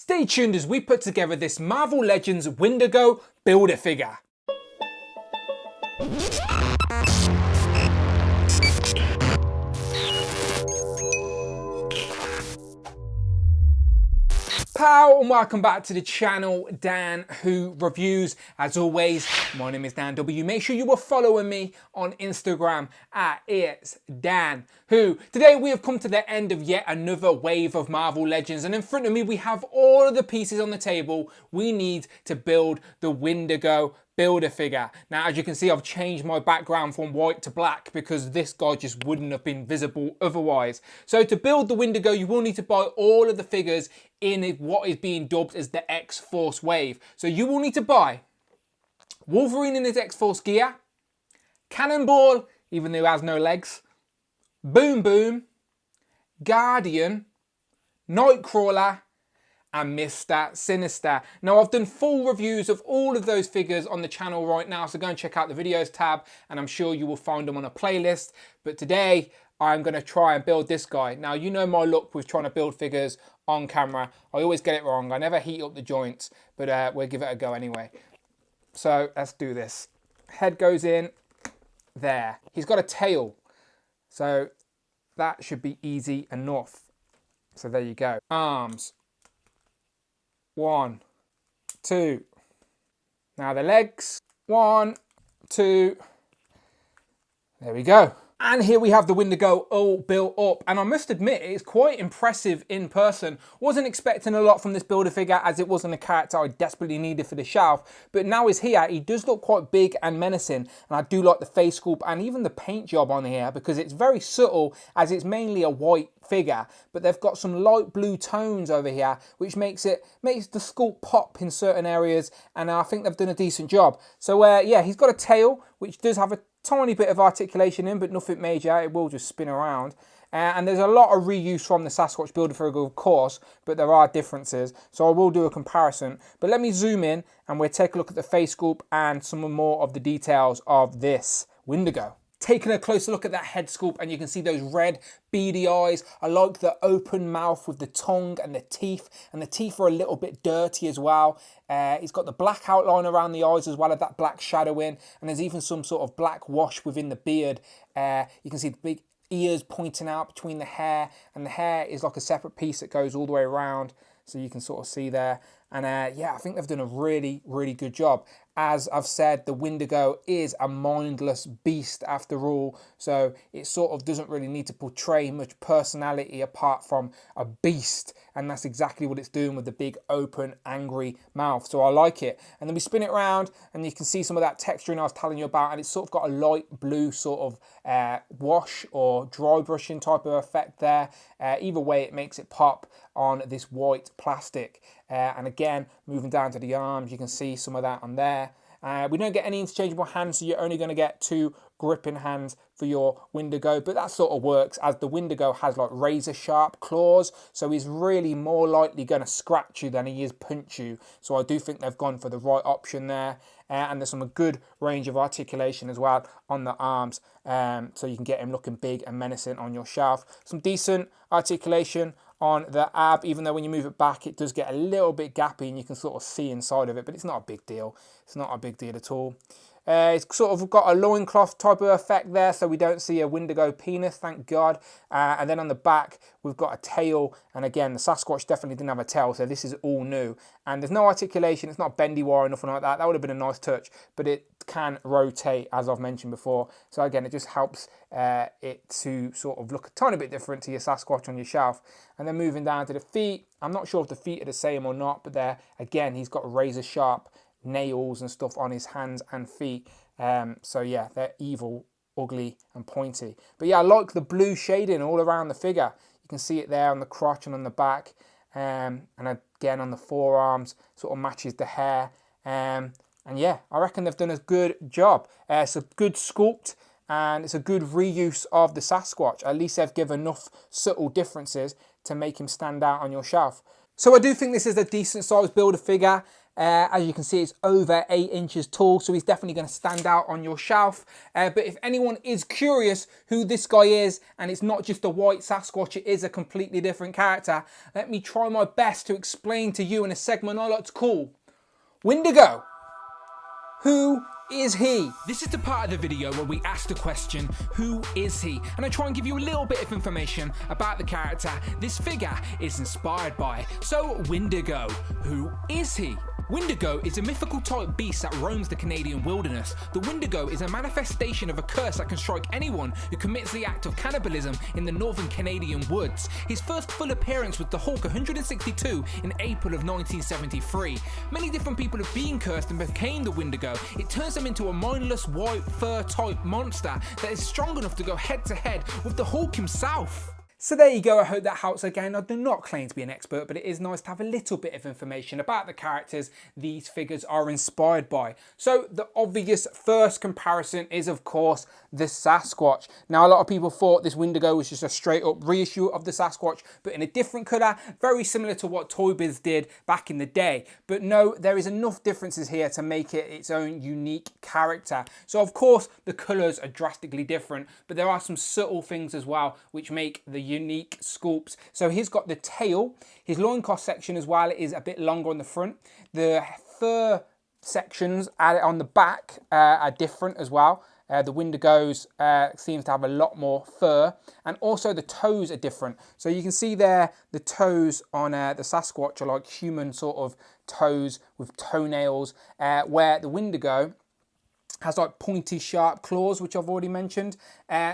Stay tuned as we put together this Marvel Legends Wendigo Build-A-Figure. Pow, and welcome back to the channel, Dan Who Reviews. As always, my name is Dan W. Make sure you are following me on Instagram at It's Dan Who. Today we have come to the end of yet another wave of Marvel Legends, and in front of me we have all of the pieces on the table we need to build the Wendigo Build-A-Figure. Now, as you can see, I've changed my background from white to black because this guy just wouldn't have been visible otherwise. So to build the Wendigo, you will need to buy all of the figures in what is being dubbed as the X-Force wave. So you will need to buy Wolverine in his X-Force gear, Cannonball, even though he has no legs, Boom Boom, Guardian, Nightcrawler, and Mr. Sinister. Now, I've done full reviews of all of those figures on the channel right now, so go and check out the videos tab, and I'm sure you will find them on a playlist. But today, I'm gonna try and build this guy. Now, you know my look with trying to build figures on camera. I always get it wrong. I never heat up the joints, but we'll give it a go anyway. So let's do this. Head goes in there. He's got a tail, so that should be easy enough. So there you go. Arms. 1, 2. Now the legs. 1, 2. There we go. And here we have the Wendigo all built up. And I must admit, it's quite impressive in person. Wasn't expecting a lot from this Build-A-Figure as it wasn't a character I desperately needed for the shelf. But now he's here, he does look quite big and menacing. And I do like the face sculpt and even the paint job on here because it's very subtle as it's mainly a white figure. But they've got some light blue tones over here, which makes the sculpt pop in certain areas. And I think they've done a decent job. So yeah, he's got a tail, which does have a tiny bit of articulation in, but nothing major. It will just spin around. And there's a lot of reuse from the Sasquatch Build-A-Figure, of course, but there are differences. So I will do a comparison. But let me zoom in and we'll take a look at the face sculpt and some more of the details of this Wendigo. Taking a closer look at that head sculpt, and you can see those red beady eyes. I like the open mouth with the tongue and the teeth are a little bit dirty as well. He's got the black outline around the eyes as well as that black shadowing, and there's even some sort of black wash within the beard. You can see the big ears pointing out between the hair, and the hair is like a separate piece that goes all the way around, so you can sort of see there. And yeah, I think they've done a really, really good job. As I've said, the Wendigo is a mindless beast after all, so it sort of doesn't really need to portray much personality apart from a beast, and that's exactly what it's doing with the big open angry mouth, so I like it. And then we spin it around and you can see some of that texturing I was telling you about, and it's sort of got a light blue sort of wash or dry brushing type of effect there. Either way, it makes it pop on this white plastic. And again, moving down to the arms, you can see some of that on there. We don't get any interchangeable hands, so you're only going to get 2 gripping hands for your Wendigo, but that sort of works as the Wendigo has like razor sharp claws, so he's really more likely going to scratch you than he is punch you. So I do think they've gone for the right option there. And there's some good range of articulation as well on the arms, so you can get him looking big and menacing on your shelf. Some decent articulation on the ab, even though when you move it back it does get a little bit gappy and you can sort of see inside of it, but it's not a big deal. It's not a big deal at all. It's sort of got a loincloth type of effect there, so we don't see a Wendigo penis, thank God. And then on the back, we've got a tail. And again, the Sasquatch definitely didn't have a tail, so this is all new. And there's no articulation, it's not bendy wire or nothing like that. That would have been a nice touch, but it can rotate, as I've mentioned before. So again, it just helps it to sort of look a tiny bit different to your Sasquatch on your shelf. And then moving down to the feet, I'm not sure if the feet are the same or not, but there, again, he's got razor sharp nails and stuff on his hands and feet. So yeah, they're evil, ugly and pointy. But yeah, I like the blue shading all around the figure. You can see it there on the crotch and on the back, and again on the forearms, sort of matches the hair. And yeah, I reckon they've done a good job. It's a good sculpt and it's a good reuse of the Sasquatch. At least they've given enough subtle differences to make him stand out on your shelf. So I do think this is a decent sized Build-A-Figure. As you can see, it's over 8 inches tall, so he's definitely going to stand out on your shelf. But if anyone is curious who this guy is, and it's not just a white Sasquatch, it is a completely different character, let me try my best to explain to you in a segment I like to call Wendigo. Who is he? This is the part of the video where we ask the question, who is he? And I try and give you a little bit of information about the character this figure is inspired by. So, Wendigo, who is he? Wendigo is a mythical type beast that roams the Canadian wilderness. The Wendigo is a manifestation of a curse that can strike anyone who commits the act of cannibalism in the northern Canadian woods. His first full appearance was the Hulk 162 in April of 1973. Many different people have been cursed and became the Wendigo. It turns them into a mindless white fur type monster that is strong enough to go head to head with the Hulk himself. So there you go, I hope that helps. Again, I do not claim to be an expert, but it is nice to have a little bit of information about the characters these figures are inspired by. So the obvious first comparison is, of course, the Sasquatch. Now, a lot of people thought this Wendigo was just a straight up reissue of the Sasquatch, but in a different colour, very similar to what Toy Biz did back in the day. But no, there is enough differences here to make it its own unique character. So of course, the colours are drastically different, but there are some subtle things as well, which make the unique sculpts. So he's got the tail, his loincloth section as well is a bit longer on the front. The fur sections on the back are different as well. The Wendigos seems to have a lot more fur, and also the toes are different. So you can see there the toes on the Sasquatch are like human sort of toes with toenails, where the Wendigo has like pointy sharp claws, which I've already mentioned.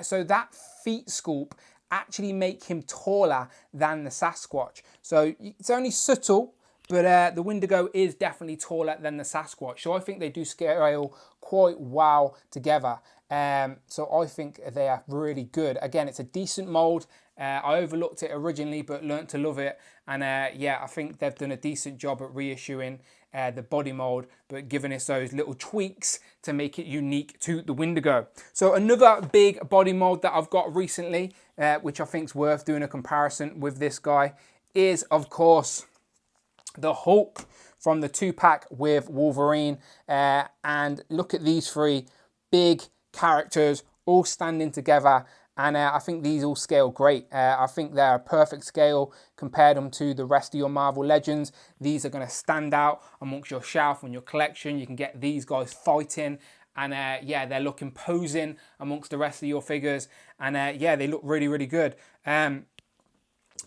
So that feet sculpt actually make him taller than the Sasquatch. So it's only subtle, but the Wendigo is definitely taller than the Sasquatch. So I think they do scale quite well together. So I think they are really good. Again, it's a decent mold. I overlooked it originally, but learnt to love it. And yeah, I think they've done a decent job at reissuing the body mold, but giving us those little tweaks to make it unique to the Wendigo. So another big body mold that I've got recently, which I think is worth doing a comparison with this guy, is of course the Hulk from the 2-pack with Wolverine. And look at these three big characters all standing together. And I think these all scale great. I think they're a perfect scale. Compare them to the rest of your Marvel Legends. These are going to stand out amongst your shelf and your collection. You can get these guys fighting. And yeah, they look imposing amongst the rest of your figures. And yeah, they look really, really good.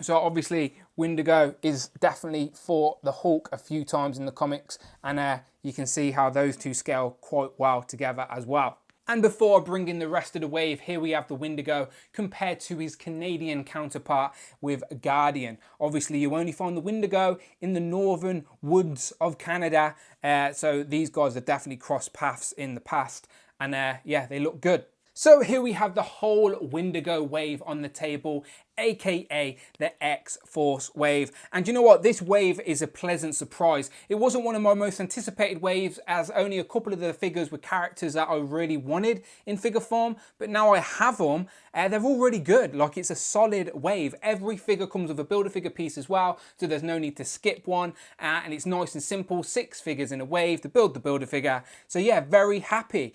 So obviously, Wendigo is definitely fought the Hulk a few times in the comics. And you can see how those two scale quite well together as well. And before I bring in the rest of the wave, here we have the Wendigo compared to his Canadian counterpart with Guardian. Obviously, you only find the Wendigo in the northern woods of Canada. So these guys have definitely crossed paths in the past. And yeah, they look good. So here we have the whole Wendigo wave on the table, aka the X-Force wave. And you know what? This wave is a pleasant surprise. It wasn't one of my most anticipated waves, as only a couple of the figures were characters that I really wanted in figure form, but now I have them. They're all really good. Like, it's a solid wave. Every figure comes with a Build-A-Figure piece as well, so there's no need to skip one. And it's nice and simple, 6 figures in a wave to build the Build-A-Figure. So yeah, very happy.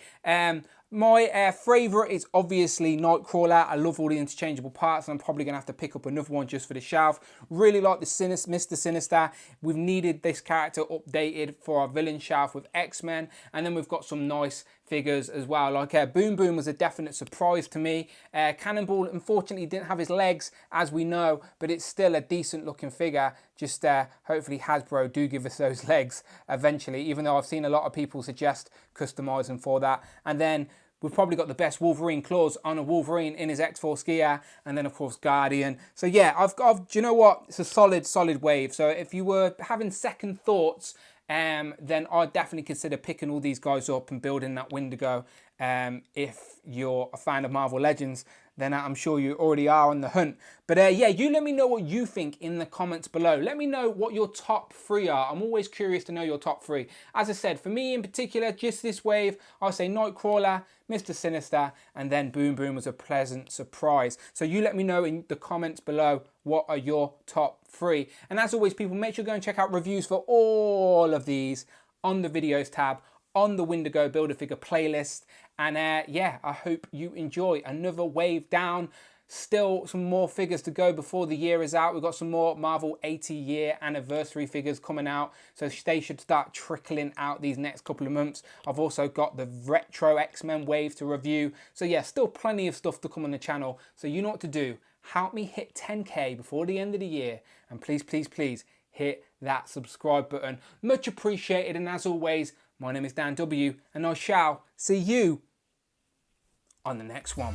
My favourite is obviously Nightcrawler. I love all the interchangeable parts, and I'm probably going to have to pick up another one just for the shelf. Really like the Mr. Sinister. We've needed this character updated for our villain shelf with X-Men, and then we've got some nice figures as well. Like Boom Boom was a definite surprise to me. Cannonball unfortunately didn't have his legs, as we know, but it's still a decent looking figure. Just hopefully Hasbro do give us those legs eventually, even though I've seen a lot of people suggest customizing for that. And then we've probably got the best Wolverine claws on a Wolverine in his X-Force gear, and then of course Guardian. So yeah, do you know what? It's a solid wave. So if you were having second thoughts, then I'd definitely consider picking all these guys up and building that Wendigo. If you're a fan of Marvel Legends, then I'm sure you already are on the hunt. But yeah, you let me know what you think in the comments below. Let me know what your top 3 are. I'm always curious to know your top 3. As I said, for me in particular, just this wave, I'll say Nightcrawler, Mr. Sinister, and then Boom Boom was a pleasant surprise. So you let me know in the comments below, what are your top free. And as always, people, make sure to go and check out reviews for all of these on the videos tab on the Wendigo Build-A-Figure playlist. And yeah, I hope you enjoy another wave down. Still some more figures to go before the year is out. We've got some more Marvel 80-year anniversary figures coming out, so they should start trickling out these next couple of months. I've also got the retro X-Men wave to review. So yeah, still plenty of stuff to come on the channel. So you know what to do. Help me hit 10K before the end of the year. And please, please, please hit that subscribe button. Much appreciated. And as always, my name is Dan W. And I shall see you on the next one.